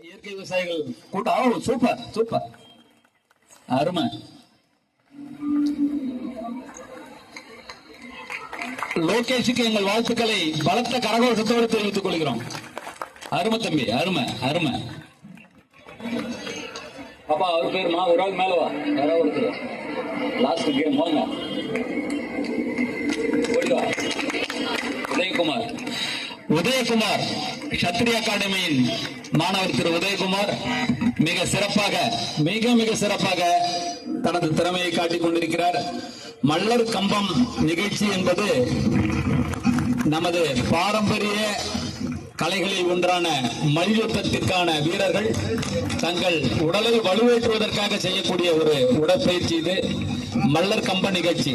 இயற்கை விவசாயிகள் கூட்டம். சூப்பர் சூப்பர், அருமை. லோகேஷுக்கு எங்கள் வாழ்த்துக்களை பலத்த கரகோஷத்தோடு தெரிவித்துக் கொள்கிறோம். அருமை தம்பி, அருமை அருமை. பாப்பா அவர் பேருமா, ஒரு ஆள் மேலவா, யாராவது ஒருத்தர் லாஸ்ட் கேம் வாங்க. ஓடிவா. உதயகுமார், உதயகுமார் சத்திரிய அகாடமியின் மாணவர் திரு உதயகுமார் மிக சிறப்பாக, மிக மிக சிறப்பாக தனது திறமையை காட்டிக் கொண்டிருக்கிறார். மல்லர் கம்பம் நிகழ்ச்சி என்பது நமது பாரம்பரிய கலைகளில் ஒன்றான மல்யுத்தத்திற்கான வீரர்கள் தங்கள் உடலை வலுவேற்றுவதற்காக செய்யக்கூடிய ஒரு உடற்பயிற்சி இது மல்லர் கம்ப நிகழ்ச்சி.